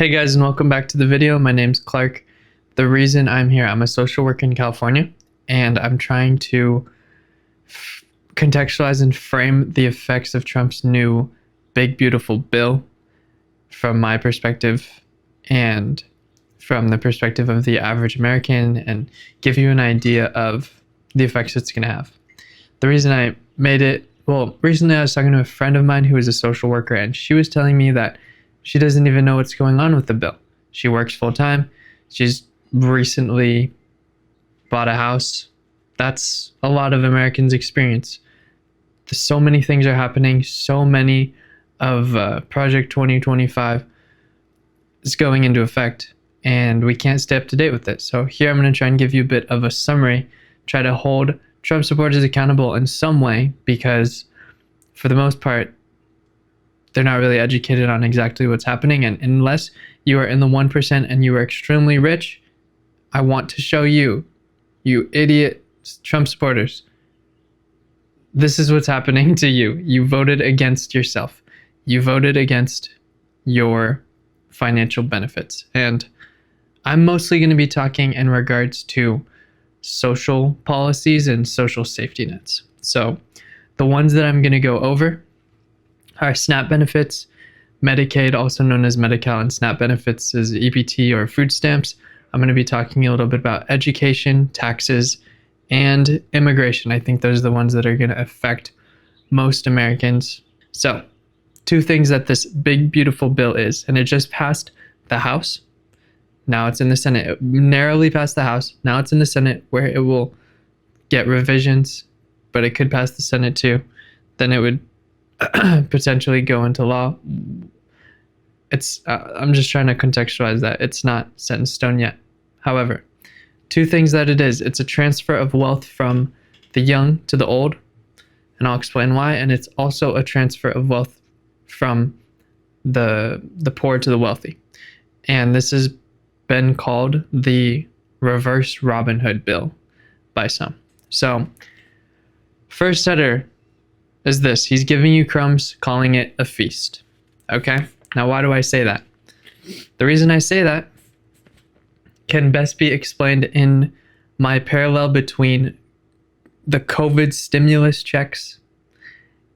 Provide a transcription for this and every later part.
Hey guys, and welcome back to the video. My name's Clark. The reason I'm here, I'm a social worker in California, and I'm trying to contextualize and frame the effects of Trump's new big beautiful bill from my perspective and from the perspective of the average American, and give you an idea of the effects it's going to have. The reason I made it, recently I was talking to a friend of mine who is a social worker, and she was telling me that she doesn't even know what's going on with the bill. She works full time. She's recently bought a house. That's a lot of Americans' experience. So many things are happening. So many of Project 2025 is going into effect, and we can't stay up to date with it. So here I'm going to try and give you a bit of a summary, try to hold Trump supporters accountable in some way, because for the most part, they're not really educated on exactly what's happening. And unless you are in the 1% and you are extremely rich, I want to show you, you idiot Trump supporters, this is what's happening to you. You voted against yourself. You voted against your financial benefits. And I'm mostly going to be talking in regards to social policies and social safety nets. So the ones that I'm going to go over are SNAP benefits, Medicaid, also known as Medi-Cal, and SNAP benefits is EBT or food stamps. I'm going to be talking a little bit about education, taxes, and immigration. I think those are the ones that are going to affect most Americans. So, two things that this big, beautiful bill is, and it just passed the House. Now it's in the Senate. It narrowly passed the House. Now it's in the Senate, where it will get revisions, but it could pass the Senate too. Then it would potentially go into law. I'm just trying to contextualize that. It's not set in stone yet. However, two things that it is. It's a transfer of wealth from the young to the old, and I'll explain why. And it's also a transfer of wealth from the poor to the wealthy. And this has been called the reverse Robin Hood bill by some. So, first header is this. He's giving you crumbs, calling it a feast. Okay? Now, why do I say that? The reason I say that can best be explained in my parallel between the COVID stimulus checks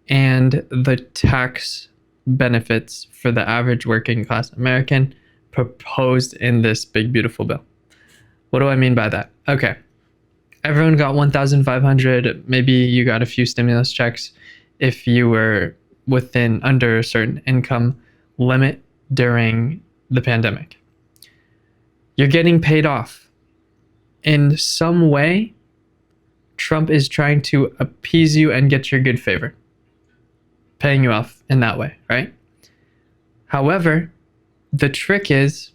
and the tax benefits for the average working class American proposed in this big, beautiful bill. What do I mean by that? Okay. Everyone got $1,500. Maybe you got a few stimulus checks if you were under a certain income limit during the pandemic. You're getting paid off. In some way, Trump is trying to appease you and get your good favor, paying you off in that way, right? However, the trick is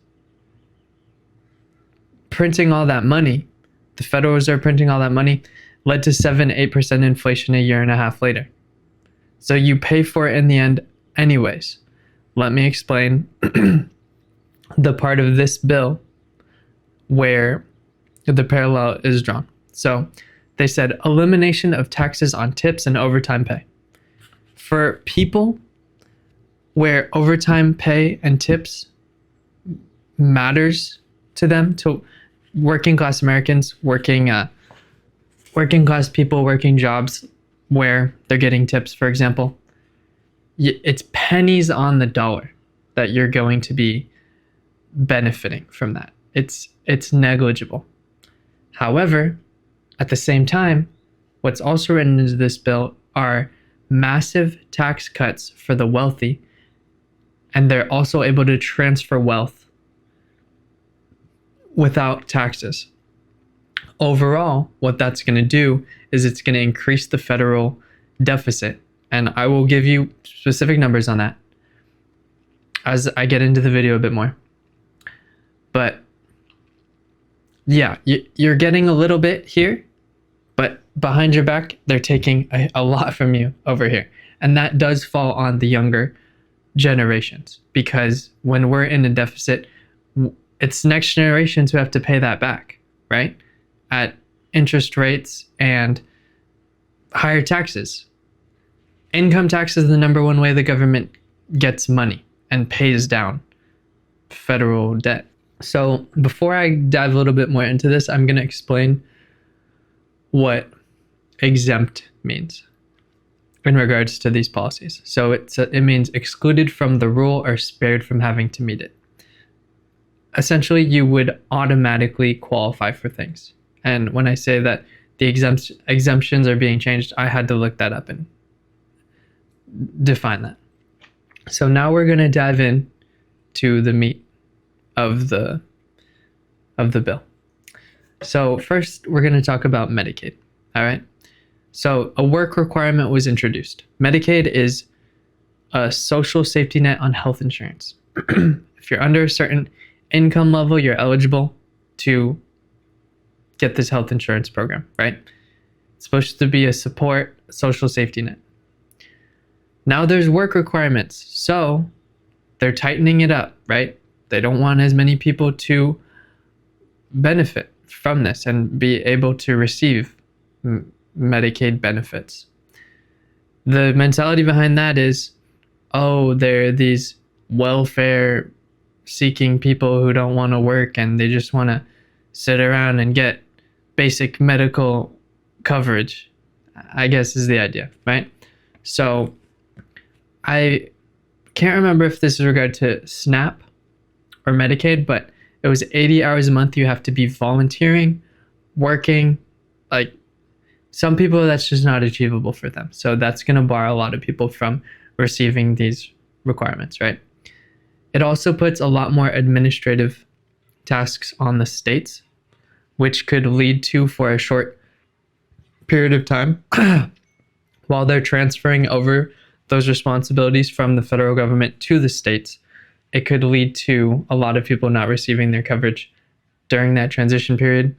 printing all that money. The Federal Reserve printing all that money led to 7-8% inflation a year and a half later. So you pay for it in the end anyways. Let me explain the part of this bill where the parallel is drawn. So they said elimination of taxes on tips and overtime pay. For people where overtime pay and tips matters to them, to working class Americans, working class people working jobs where they're getting tips, for example, it's pennies on the dollar that you're going to be benefiting from that. It's negligible. However, at the same time, what's also written into this bill are massive tax cuts for the wealthy, and they're also able to transfer wealth without taxes. Overall, what that's going to do is it's going to increase the federal deficit. And I will give you specific numbers on that as I get into the video a bit more. But yeah, you're getting a little bit here, but behind your back, they're taking a lot from you over here. And that does fall on the younger generations, because when we're in a deficit, it's next generations who have to pay that back, right? At interest rates and higher taxes. Income tax is the number one way the government gets money and pays down federal debt. So before I dive a little bit more into this, I'm going to explain what exempt means in regards to these policies. So it means excluded from the rule or spared from having to meet it. Essentially, you would automatically qualify for things. And when I say that the exemptions are being changed, I had to look that up and define that. So now we're going to dive in to the meat of the bill. So first, we're going to talk about Medicaid. All right. So a work requirement was introduced. Medicaid is a social safety net on health insurance. If you're under a certain income level, you're eligible to get this health insurance program, right? It's supposed to be a support social safety net. Now there's work requirements, so they're tightening it up, right? They don't want as many people to benefit from this and be able to receive Medicaid benefits. The mentality behind that is, oh, they're these welfare seeking people who don't want to work and they just want to sit around and get basic medical coverage, I guess is the idea, right? So I can't remember if this is regard to SNAP or Medicaid, but it was 80 hours a month you have to be volunteering, working. Like, some people, that's just not achievable for them. So that's going to bar a lot of people from receiving these requirements, right? It also puts a lot more administrative tasks on the states, which could lead to, for a short period of time, while they're transferring over those responsibilities from the federal government to the states, it could lead to a lot of people not receiving their coverage during that transition period.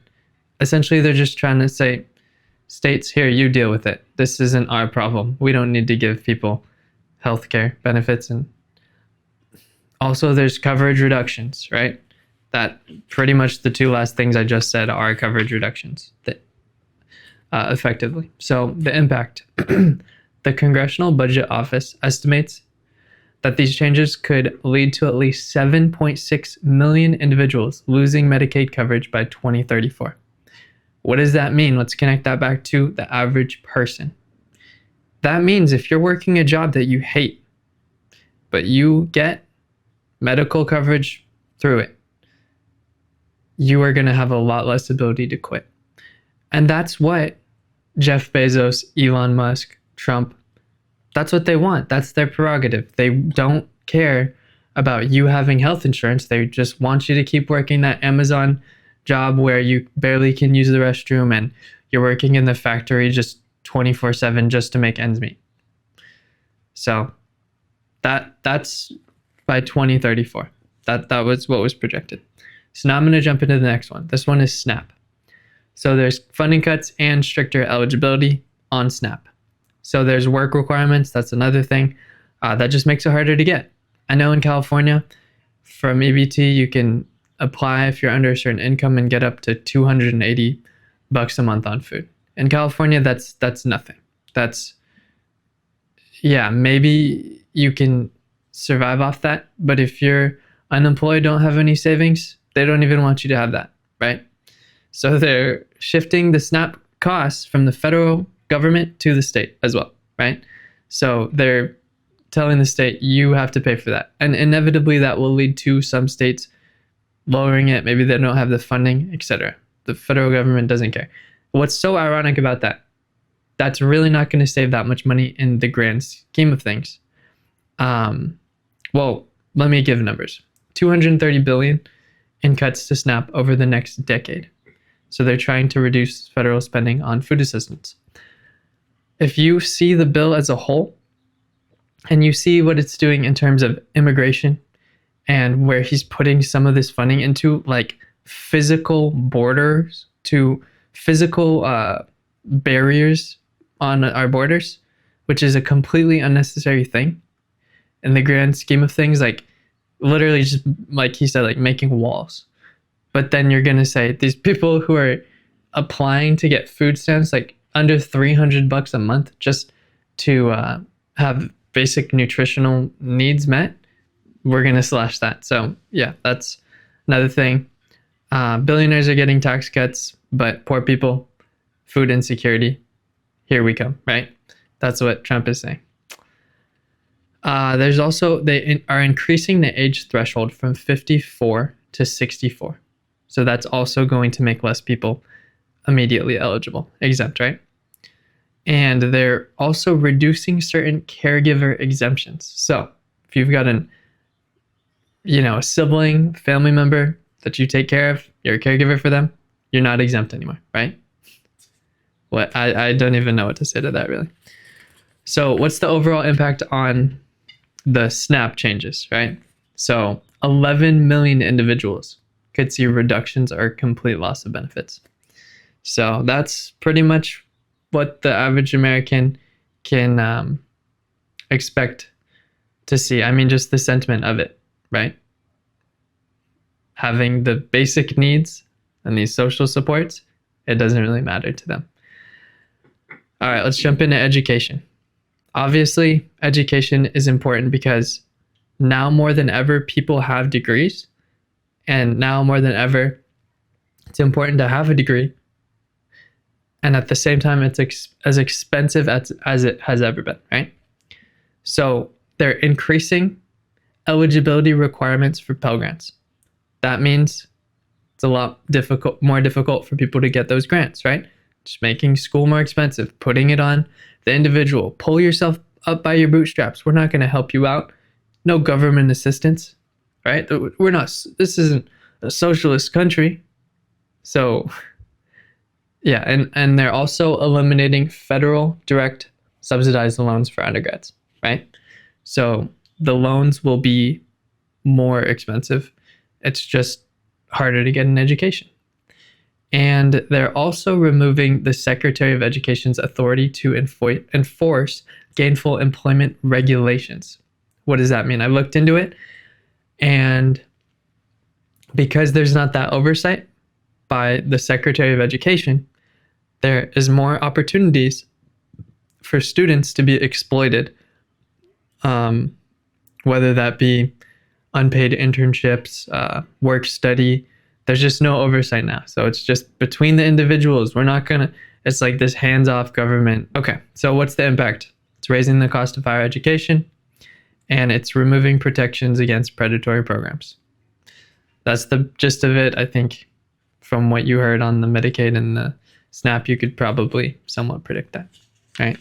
Essentially, they're just trying to say, states, here, you deal with it. This isn't our problem. We don't need to give people healthcare benefits. And also there's coverage reductions, right? That pretty much the two last things I just said are coverage reductions that effectively. So the impact, the Congressional Budget Office estimates that these changes could lead to at least 7.6 million individuals losing Medicaid coverage by 2034. What does that mean? Let's connect that back to the average person. That means if you're working a job that you hate, but you get medical coverage through it, you are going to have a lot less ability to quit. And that's what Jeff Bezos, Elon Musk, Trump, that's what they want. That's their prerogative. They don't care about you having health insurance. They just want you to keep working that Amazon job where you barely can use the restroom and you're working in the factory just 24/7 just to make ends meet. So that's by 2034. That was what was projected. So now I'm going to jump into the next one. This one is SNAP. So there's funding cuts and stricter eligibility on SNAP. So there's work requirements. That's another thing that just makes it harder to get. I know in California, from EBT, you can apply if you're under a certain income and get up to $280 a month on food. In California, that's nothing. That's, yeah, maybe you can survive off that. But if you're unemployed, don't have any savings, they don't even want you to have that, right? So they're shifting the SNAP costs from the federal government to the state as well, right? So they're telling the state, you have to pay for that. And inevitably that will lead to some states lowering it. Maybe they don't have the funding, etc. The federal government doesn't care. What's so ironic about that? That's really not going to save that much money in the grand scheme of things. Well, let me give numbers. $230 billion in cuts to SNAP over the next decade. So they're trying to reduce federal spending on food assistance. If you see the bill as a whole, and you see what it's doing in terms of immigration and where he's putting some of this funding into, like physical borders, to physical barriers on our borders, which is a completely unnecessary thing in the grand scheme of things, like literally just like he said, like making walls. But then you're going to say these people who are applying to get food stamps, like under $300 a month just to have basic nutritional needs met, we're going to slash that. So yeah, that's another thing. Billionaires are getting tax cuts, but poor people, food insecurity, here we come, right? That's what Trump is saying. There's also, they are increasing the age threshold from 54 to 64. So that's also going to make less people immediately eligible, exempt, right? And they're also reducing certain caregiver exemptions. So if you've got a sibling, family member that you take care of, you're a caregiver for them, you're not exempt anymore, right? What I don't even know what to say to that, really. So what's the overall impact on the SNAP changes, right? So 11 million individuals could see reductions or complete loss of benefits. So that's pretty much what the average American can expect to see. I mean, just the sentiment of it, right? Having the basic needs and these social supports, it doesn't really matter to them. All right, let's jump into education. Obviously, education is important because now more than ever, people have degrees. And now more than ever, it's important to have a degree. And at the same time, it's as expensive as it has ever been, right? So they're increasing eligibility requirements for Pell Grants. That means it's a lot more difficult for people to get those grants, right? Just making school more expensive, putting it on the individual. Pull yourself up by your bootstraps. We're not going to help you out. No government assistance, right? This isn't a socialist country. So yeah, and they're also eliminating federal direct subsidized loans for undergrads, right? So the loans will be more expensive. It's just harder to get an education. And they're also removing the Secretary of Education's authority to enforce gainful employment regulations. What does that mean? I looked into it, and because there's not that oversight by the Secretary of Education, there is more opportunities for students to be exploited, whether that be unpaid internships, work study. There's just no oversight now. So it's just between the individuals. It's like this hands-off government. Okay, so what's the impact? It's raising the cost of higher education, and it's removing protections against predatory programs. That's the gist of it. I think from what you heard on the Medicaid and the SNAP, you could probably somewhat predict that, right?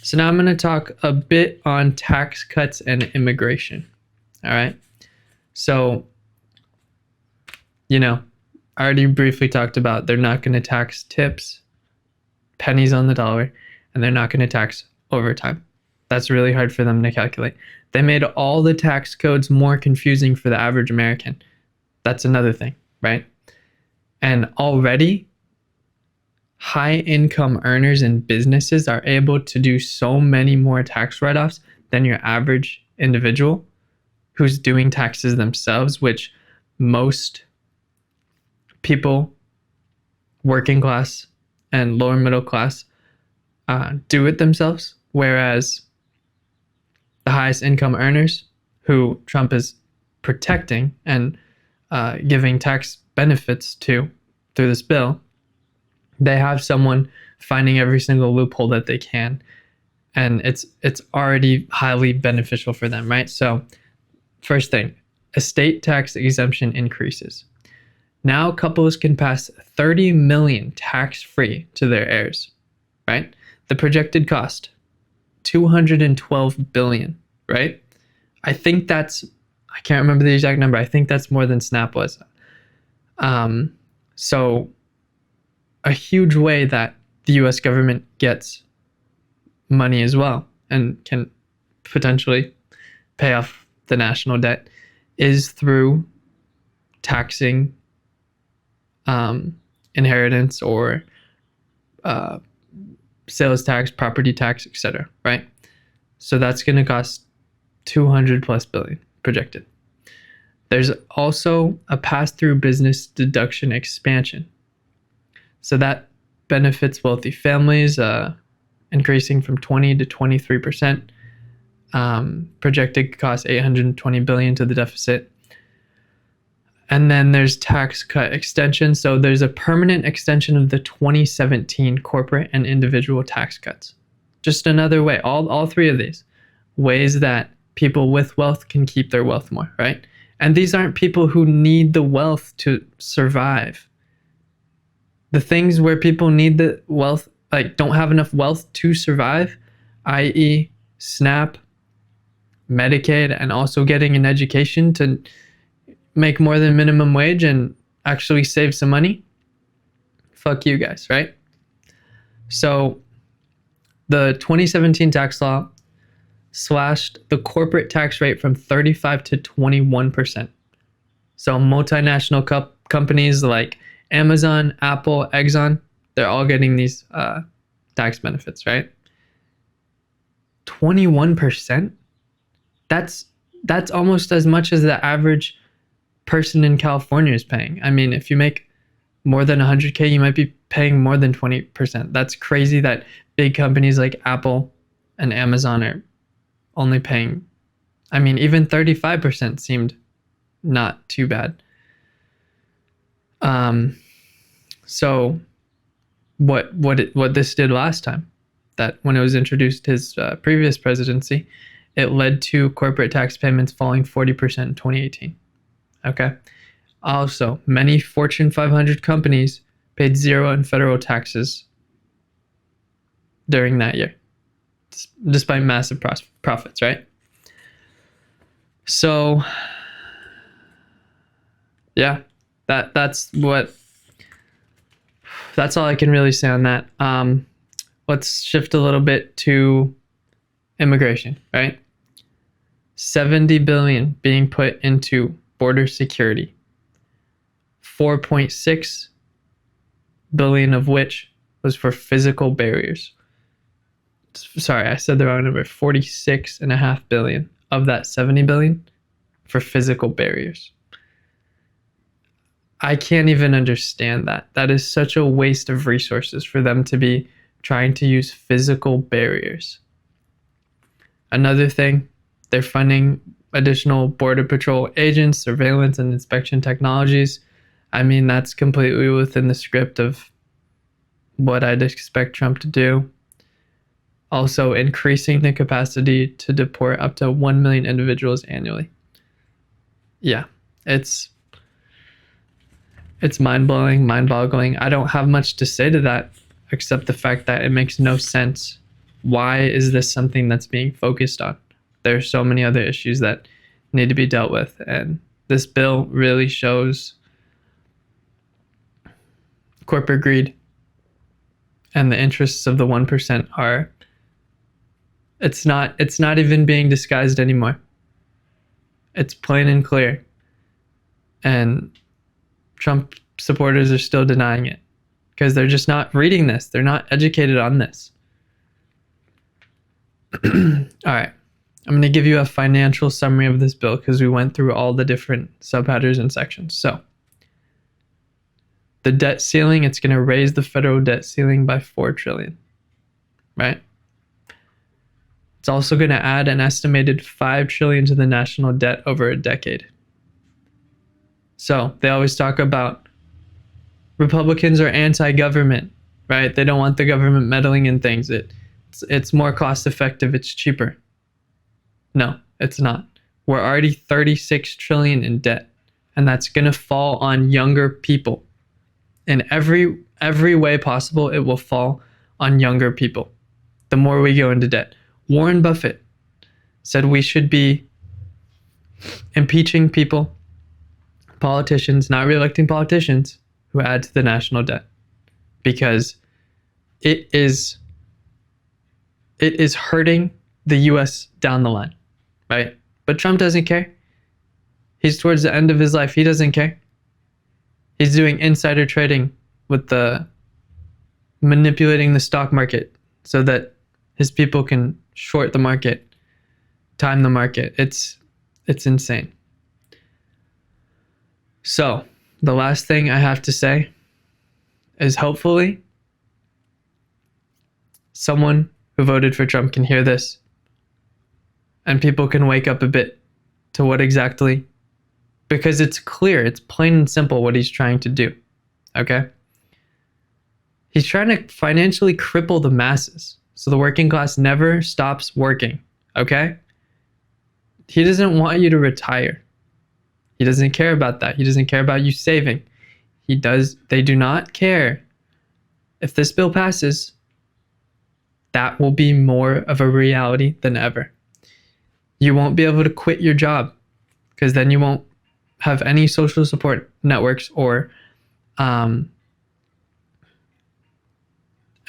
So now I'm going to talk a bit on tax cuts and immigration, all right? So, I already briefly talked about they're not going to tax tips, pennies on the dollar, and they're not going to tax overtime. That's really hard for them to calculate. They made all the tax codes more confusing for the average American. That's another thing, right? And already, high-income earners and businesses are able to do so many more tax write-offs than your average individual who's doing taxes themselves, which most people, working class and lower middle class, do it themselves, whereas the highest income earners, who Trump is protecting and giving tax benefits to through this bill, they have someone finding every single loophole that they can, and it's already highly beneficial for them, right? So first thing, estate tax exemption increases. Now couples can pass $30 million tax-free to their heirs, right? The projected cost, $212 billion, right? I can't remember the exact number. I think that's more than SNAP was. So a huge way that the US government gets money as well and can potentially pay off the national debt is through taxing inheritance or sales tax, property tax, etc., right? So that's going to cost 200 plus billion projected. There's also a pass-through business deduction expansion. So that benefits wealthy families, increasing from 20 to 23%. projected cost $820 billion to the deficit. And then there's tax cut extension. So there's a permanent extension of the 2017 corporate and individual tax cuts. Just another way, all three of these ways that people with wealth can keep their wealth more, right? And these aren't people who need the wealth to survive. The things where people need the wealth, like don't have enough wealth to survive, i.e. SNAP, Medicaid, and also getting an education to make more than minimum wage and actually save some money. Fuck you guys, right? So the 2017 tax law slashed the corporate tax rate from 35 to 21%. So multinational companies like Amazon, Apple, Exxon, they're all getting these tax benefits, right? 21%? That's almost as much as the average person in California is paying. I mean, if you make more than 100K, you might be paying more than 20%. That's crazy that big companies like Apple and Amazon are only paying, I mean, even 35% seemed not too bad. So what this did last time, that when it was introduced his previous presidency, it led to corporate tax payments falling 40% in 2018. Okay. Also, many Fortune 500 companies paid zero in federal taxes during that year, despite massive profits, right? So, yeah, that's all I can really say on that. Let's shift a little bit to immigration, right? 70 billion being put into border security, 4.6 billion of which was for physical barriers. Sorry, I said the wrong number. 46.5 billion of that 70 billion for physical barriers. I can't even understand that. That is such a waste of resources for them to be trying to use physical barriers. Another thing, they're funding additional Border Patrol agents, surveillance, and inspection technologies. I mean, that's completely within the script of what I'd expect Trump to do. Also, increasing the capacity to deport up to 1 million individuals annually. Yeah, it's mind-blowing, mind-boggling. I don't have much to say to that except the fact that it makes no sense. Why is this something that's being focused on? There are so many other issues that need to be dealt with, and this bill really shows corporate greed, and the interests of the 1% are, it's not even being disguised anymore. It's plain and clear. And Trump supporters are still denying it because they're just not reading this. They're not educated on this. All right. I'm going to give you a financial summary of this bill because we went through all the different subheaders and sections. So, the debt ceiling, it's going to raise the federal debt ceiling by $4 trillion, right? It's also going to add an estimated $5 trillion to the national debt over a decade. So, they always talk about Republicans are anti-government, right? They don't want the government meddling in things. It's more cost effective, it's cheaper. No, it's not. We're already 36 trillion in debt, and that's going to fall on younger people. In every way possible, it will fall on younger people the more we go into debt. Warren Buffett said we should be impeaching people, politicians, not reelecting politicians who add to the national debt, because it is hurting the US down the line, right? But Trump doesn't care. He's towards the end of his life. He doesn't care. He's doing insider trading with manipulating the stock market so that his people can short the market, time the market. It's insane. So, the last thing I have to say is hopefully someone who voted for Trump can hear this and people can wake up a bit to what exactly, because it's clear, it's plain and simple what he's trying to do. Okay? He's trying to financially cripple the masses so the working class never stops working. Okay? He doesn't want you to retire. He doesn't care about that. He doesn't care about you saving. They do not care. If this bill passes, that will be more of a reality than ever. You won't be able to quit your job because then you won't have any social support networks or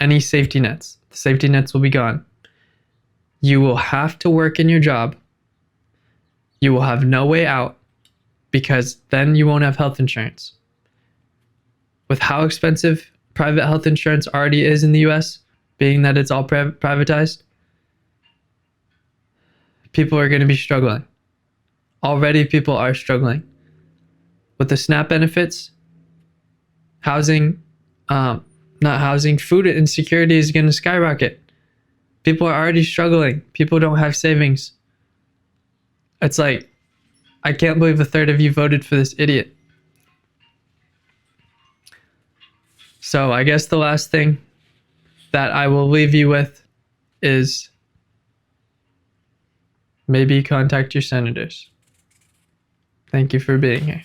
any safety nets. The safety nets will be gone. You will have to work in your job. You will have no way out because then you won't have health insurance. With how expensive private health insurance already is in the US, being that it's all privatized, people are going to be struggling. Already people are struggling. With the SNAP benefits, food insecurity is going to skyrocket. People are already struggling. People don't have savings. It's like, I can't believe a third of you voted for this idiot. So I guess the last thing that I will leave you with is maybe contact your senators. Thank you for being here.